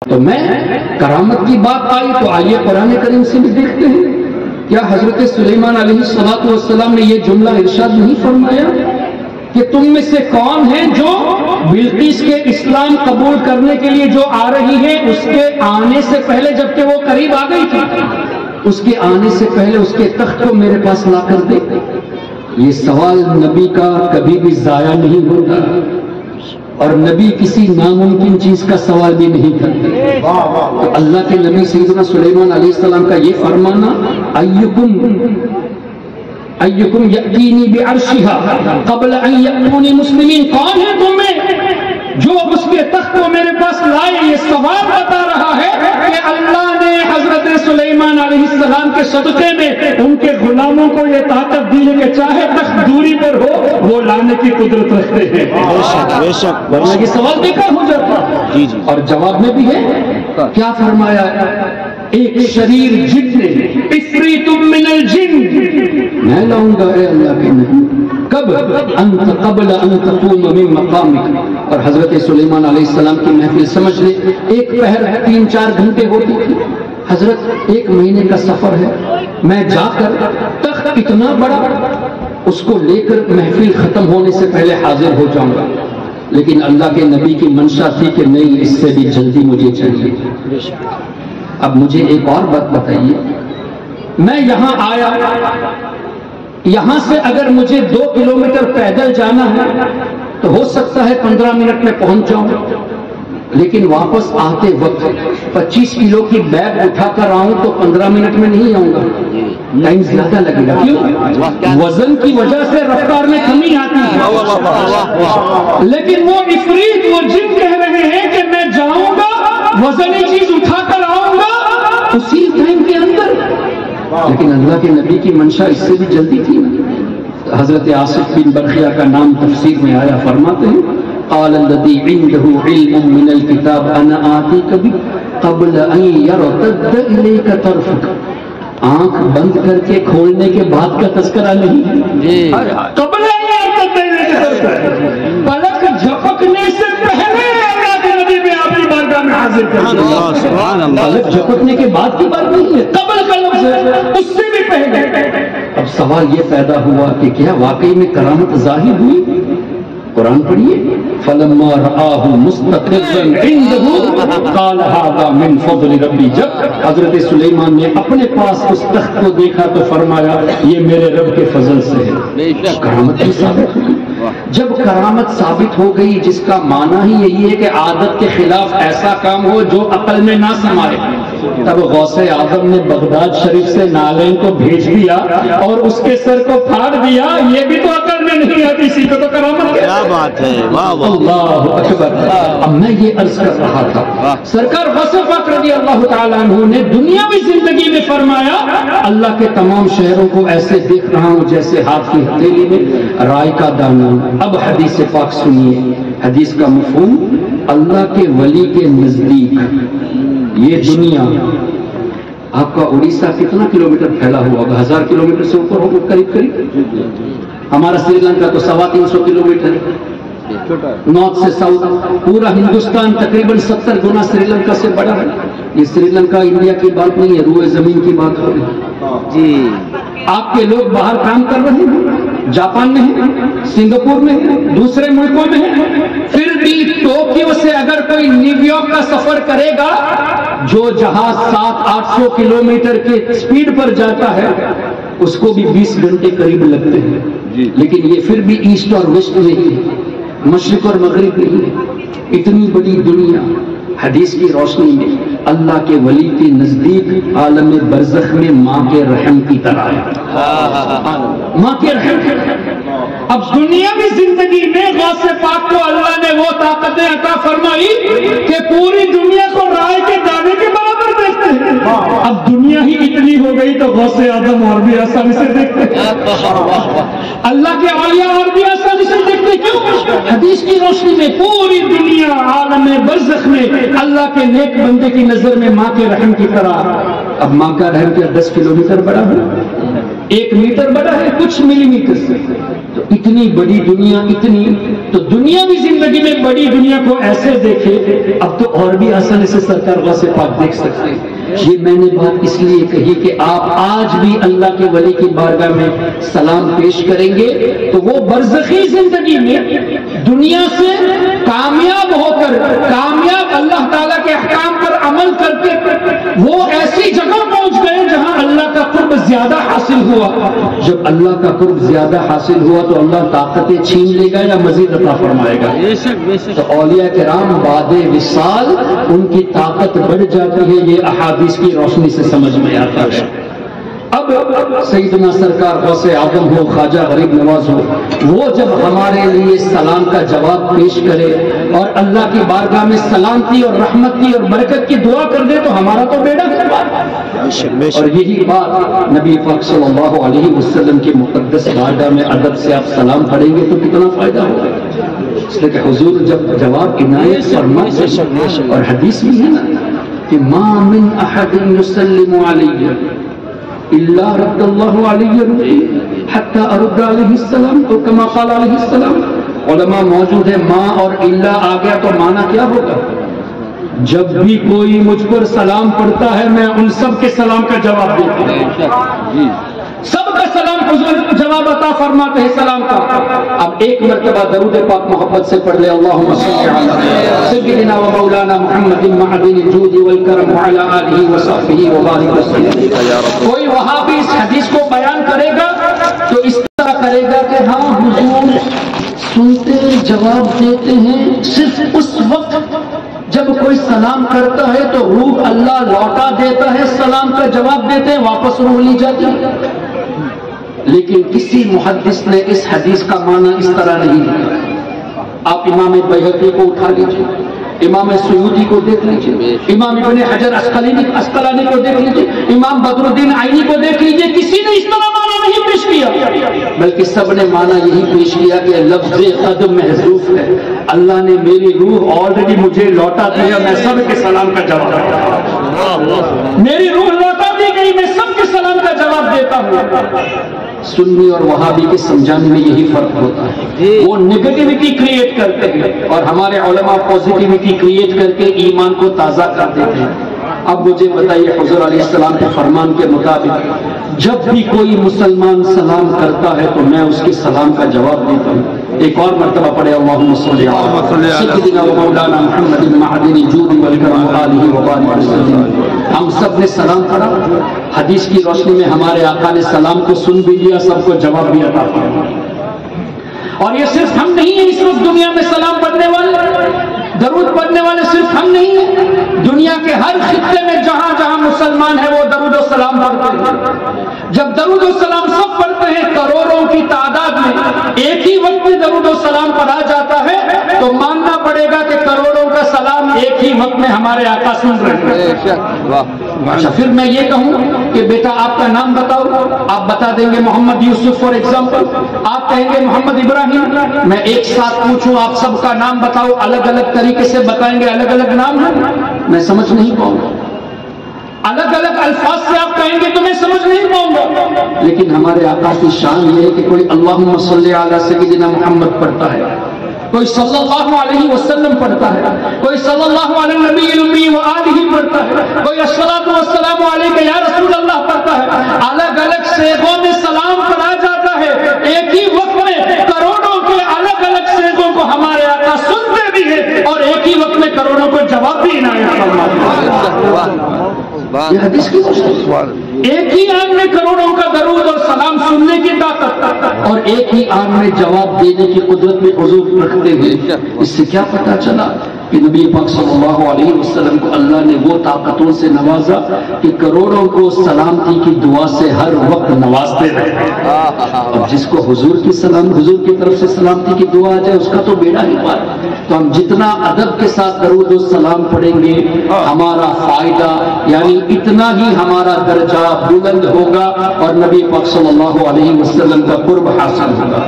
تو میں کرامت کی بات آئی تو آئیے قرآن کریم سے بھی دیکھتے ہیں، کیا حضرت سلیمان علیہ السلام نے یہ جملہ ارشاد نہیں فرمایا کہ تم میں سے کون ہیں جو بلقیس کے اسلام قبول کرنے کے لیے جو آ رہی ہے، اس کے آنے سے پہلے جبکہ وہ قریب آ گئی تھی، اس کے آنے سے پہلے اس کے تخت کو میرے پاس لا کر دے؟ یہ سوال نبی کا کبھی بھی ضائع نہیں ہوتا، اور نبی کسی ناممکن چیز کا سوال بھی نہیں کرتے۔ تو اللہ کے نبی سیدنا سلیمان علیہ السلام کا یہ فرمانا، ایکم یأتینی بعرشها قبل ان یأتونی مسلمین، کون ہے تم میں جو اس کے تخت کو میرے پاس لائے؟ یہ سوال بتا رہا ہے کہ اللہ نے حضرت سلیمان علیہ السلام کے صدقے میں ان کے غلاموں کو یہ طاقت دی ہے کہ چاہے تخت دوری پر ہو وہ لانے کی قدرت رکھتے ہیں۔ بے شک ورنہ یہ سوال بیکار ہو جاتا۔ اور جواب میں بھی ہے، کیا فرمایا؟ ایک شریر جن نے، عفریت من الجن، میں لاؤں گا اے اللہ کے نبی، کب؟ انت قبل ان تقوم من مقامک۔ اور حضرت سلیمان علیہ السلام کی محفل سمجھ لیں ایک پہر 3-4 گھنٹے ہوتی تھی، حضرت 1 مہینے کا سفر ہے، میں جا کر تخت اتنا بڑا اس کو لے کر محفل ختم ہونے سے پہلے حاضر ہو جاؤں گا، لیکن اللہ کے نبی کی منشا تھی کہ نہیں، اس سے بھی جلدی مجھے چاہیے۔ اب مجھے ایک اور بات بتائیے، میں یہاں آیا، یہاں سے اگر مجھے 2 کلومیٹر پیدل جانا ہے تو ہو سکتا ہے 15 منٹ میں پہنچ جاؤں، لیکن واپس آتے وقت 25 کلو کی بیگ اٹھا کر آؤں تو 15 منٹ میں نہیں آؤں گا، ٹائم زیادہ لگے گا۔ کیوں؟ وزن کی وجہ سے رفتار میں کمی آتی ہے، لیکن وہ عفریت، وہ جن کہہ رہے ہیں کہ میں جاؤں گا، وزنی چیز اٹھا کر آؤں گا اسی ٹائم کے اندر، لیکن اللہ کے نبی کی منشا اس سے بھی جلدی تھی۔ حضرت آصف بن برخیہ کا نام تفسیر میں آیا، فرماتے ہیں قال الذي عنده علم من الكتاب انا آتيك به قبل ان يرتد اليك طرفك۔ آنکھ بند کر کے کھولنے کے بعد کا تذکرہ نہیں، قبل ان يرتد اليك طرفك، پلک جھپکنے سے پہلے اللہ کے نبی میں آپ کی بارگاہ میں حاضر کر دیا۔ پلک جھپکنے کے بعد کی بات نہیں ہے، قبل کا لفظ ہے، اس سے بھی پہلے۔ اب سوال یہ پیدا ہوا کہ کیا واقعی میں کرامت ظاہر ہوئی؟ قرآن پڑھیے، فَلَمَّا رَآهُ مُسْتَقِرًّا عِندَهُ قَالَ هَذَا مِنْ فَضْلِ رَبِّي۔ جب حضرت سلیمان نے اپنے پاس اس تخت کو دیکھا تو فرمایا یہ میرے رب کے فضل سے ہے۔ کرامت کی ثابت ہوئی۔ جب کرامت ثابت ہو گئی، جس کا معنی ہی یہی ہے کہ عادت کے خلاف ایسا کام ہو جو عقل میں نہ سمائے، تب غوث اعظم نے بغداد شریف سے نالین کو بھیج دیا اور اس کے سر کو پھاڑ دیا، یہ بھی تو عقل میں نہیں آتی، اسی کو تو کرامت کیا بات ہے۔ اللہ اکبر۔ اب میں یہ عرض کر رہا تھا، سرکار غوث پاک رضی اللہ تعالیٰ عنہ نے دنیاوی زندگی میں فرمایا اللہ کے تمام شہروں کو ایسے دیکھ رہا ہوں جیسے ہاتھ کی ہتھیلی میں رائے کا دانہ۔ اب حدیث پاک سنیے، حدیث کا مفہوم، اللہ کے ولی کے نزدیک یہ دنیا، آپ کا اڑیسہ کتنا کلومیٹر پھیلا ہوا ہوگا؟ 1000 کلومیٹر سے اوپر ہوگا قریب قریب۔ ہمارا سری لنکا تو 350 کلومیٹر ہے، نارتھ سے ساؤتھ۔ پورا ہندوستان تقریباً 70 گنا سری لنکا سے بڑا ہے۔ یہ سری لنکا انڈیا کی بات نہیں ہے، روئے زمین کی بات ہو رہی ہے جی۔ آپ کے لوگ باہر کام کر رہے ہیں، جاپان میں ہیں، سنگاپور میں ہیں، دوسرے ملکوں میں ہیں، پھر بھی ٹوکیو سے اگر کوئی نیو یارک کا سفر کرے گا، جو جہاز 700-800 کلومیٹر کے سپیڈ پر جاتا ہے اس کو بھی 20 گھنٹے قریب لگتے ہیں، لیکن یہ پھر بھی ایسٹ اور ویسٹ نہیں ہے، مشرق اور مغرب نہیں ہے۔ اتنی بڑی دنیا حدیث کی روشنی میں اللہ کے ولی کے نزدیک عالم برزخ میں ماں کے رحم کی طرح ہے، ماں کے رحم۔ اب دنیاوی زندگی میں غوث پاک کو اللہ نے وہ طاقتیں عطا فرمائی کہ پوری دنیا کو رائے کے دانے کے برابر دیکھتے ہیں۔ اب دنیا ہی اتنی ہو گئی تو غوث اعظم اور بھی آسانی سے دیکھتے ہیں، اللہ کے اولیاء اور بھی آسانی سے دیکھتے ہیں۔ کیوں؟ حدیث کی روشنی میں پوری دنیا عالم برزخ میں اللہ کے نیک بندے کی نظر میں ماں کے رحم کی طرح۔ اب ماں کا رحم کیا 10 کلومیٹر بڑا ہے؟ 1 میٹر بڑا ہے کچھ ملی میٹر سے. تو اتنی بڑی دنیا، اتنی تو دنیاوی زندگی میں بڑی دنیا کو ایسے دیکھے. اب تو اور بھی آسانی سے سرکار غوث پاک دیکھ سکتے ہیں. یہ میں نے بات اس لیے کہی کہ آپ آج بھی اللہ کے ولی کی بارگاہ میں سلام پیش کریں گے تو وہ برزخی زندگی میں دنیا سے کامیاب ہو کر، کامیاب اللہ تعالیٰ کے احکام پر عمل کر کے وہ ایسی جگہ پہنچ گئے جہاں اللہ کا قرب زیادہ حاصل ہوا. جب اللہ کا قرب زیادہ حاصل ہوا تو اللہ طاقتیں چھین لے گا یا مزید عطا فرمائے گا. تو اولیاء کرام بعد وصال ان کی طاقت بڑھ جاتی ہے. یہ احادیث کی روشنی سے سمجھ میں آتا ہے. اب سیدنا سرکار غوث اعظم ہو، خواجہ غریب نواز ہو، وہ جب ہمارے لیے سلام کا جواب پیش کرے اور اللہ کی بارگاہ میں سلامتی اور رحمت کی اور برکت کی دعا کر دے تو ہمارا تو بیڑا ہے. اور یہی بات نبی پاک صلی اللہ علیہ وسلم کی مقدس بارگاہ میں ادب سے آپ سلام پڑھیں گے تو کتنا فائدہ ہوگا. اس لیے کہ حضور جب جواب عنایت فرماتے اور حدیث بھی ہے نا کہ ما من احد یسلم علی الا رد اللہ علیہ روحی حتی ارد علیہ السلام، تو کما قال علیہ السلام. علماء موجود ہے، ما اور الا آ گیا تو معنی کیا ہوگا؟ جب بھی کوئی مجھ پر سلام پڑھتا ہے میں ان سب کے سلام کا جواب دیتا ہوں. سب کا سلام حضور جواب عطا فرماتے ہیں سلام کا. اب ایک مرتبہ درود پاک محبت سے پڑھ لے اللہم صلی علی سیدنا و مولانا محمد معدن الجود والکرم وعلی آلہ وصحبہ وبارک وسلم. کوئی وہابی اس حدیث کو بیان کرے گا تو اس طرح کرے گا کہ ہاں حضور سنتے جواب دیتے ہیں صرف اس وقت جب کوئی سلام کرتا ہے تو روح اللہ لوٹا دیتا ہے، سلام کا جواب دیتے ہیں، واپس روح لی جاتی ہے. لیکن کسی محدث نے اس حدیث کا معنی اس طرح نہیں لکھا. آپ امام بیہقی کو اٹھا لیجیے، امام سیوطی کو دیکھ لیجیے، امام ابن حجر عسقلانی کو دیکھ لیجیے، امام بدر الدین عینی کو دیکھ لیجیے. کسی نے اس طرح معنی نہیں پیش کیا، بلکہ سب نے معنی یہی پیش کیا کہ لفظ قد محذوف ہے. اللہ نے میری روح آلریڈی مجھے لوٹا دیا، میں سب کے سلام کا جواب، میری روح لوٹا دی گئی، میں سب کے سلام کا جواب دیتا ہوں. سنی اور وہابی کے سمجھانے میں یہی فرق ہوتا ہے. وہ نیگیٹیوٹی کریٹ کرتے ہیں اور ہمارے علماء پوزیٹیوٹی کریٹ کر کے ایمان کو تازہ کر دیتے ہیں. اب مجھے بتائیے حضور علیہ السلام کے فرمان کے مطابق جب بھی کوئی مسلمان سلام کرتا ہے تو میں اس کے سلام کا جواب دیتا ہوں. ایک اور مرتبہ پڑھے اللہم صلی علی سیدنا و مولانا محمد معدن الجود والکرم وآلہ وبارک وسلم. ہم سب نے سلام پڑھا، حدیث کی روشنی میں ہمارے آقا نے سلام کو سن بھی لیا، سب کو جواب بھی عطا فرمایا. اور یہ صرف ہم نہیں ہیں اس وقت دنیا میں سلام پڑھنے والے، درود پڑھنے والے صرف ہم نہیں ہیں. دنیا کے ہر خطے میں جہاں جہاں مسلمان ہیں وہ درود و سلام پڑھتے ہیں. جب درود و سلام سب پڑھتے ہیں کروڑوں کی تعداد میں ایک ہی وقت میں درود و سلام پڑھا جاتا ہے تو ماننا پڑے گا کہ کروڑوں کا سلام ایک ہی وقت میں ہمارے آقا سن رہے ہیں. اچھا پھر میں یہ کہوں کہ بیٹا آپ کا نام بتاؤ، آپ بتا دیں گے محمد یوسف فار ایگزامپل، آپ کہیں گے محمد ابراہیم. میں ایک ساتھ پوچھوں آپ سب کا نام بتاؤ، الگ الگ طریقے سے بتائیں گے، الگ الگ نام ہیں، میں سمجھ نہیں پاؤں گا. الگ الگ الفاظ سے آپ کہیں گے تو میں سمجھ نہیں پاؤں گا. لیکن ہمارے آقا کی شان یہ ہے کہ کوئی اللہم صلی علی سیدنا محمد پڑھتا ہے، کوئی صلی اللہ علیہ وسلم پڑھتا ہے، کوئی صلی اللہ علیہ نبی الامی وآلہ پڑھتا ہے، کوئی الصلاۃ والسلام علیک یا رسول اللہ پڑھتا ہے. الگ الگ صیغوں میں سلام پڑھا جاتا ہے. ایک ہی وقت میں کروڑوں کے الگ الگ صیغوں کو ہمارے آقا سنتے بھی ہیں اور ایک ہی وقت میں کروڑوں کو جواب بھی عنایت فرماتے ہیں. یہ حدیث کی ایک ہی آن میں کروڑوں کا درود اور سلام سننے کی طاقت اور ایک ہی آن میں جواب دینے کی قدرت میں حضور رکھتے ہیں. اس سے کیا پتا چلا کہ نبی پاک صلی اللہ علیہ وسلم کو اللہ نے وہ طاقتوں سے نوازا کہ کروڑوں کو سلامتی کی دعا سے ہر وقت نوازتے رہے. اور جس کو حضور کی طرف سے سلامتی کی دعا آ جائے اس کا تو بیڑا ہی پار. تو ہم جتنا ادب کے ساتھ درود و سلام پڑھیں گے ہمارا فائدہ یعنی اتنا ہی ہمارا درجہ بلند ہوگا اور نبی پاک صلی اللہ علیہ وسلم کا قرب حاصل ہوگا.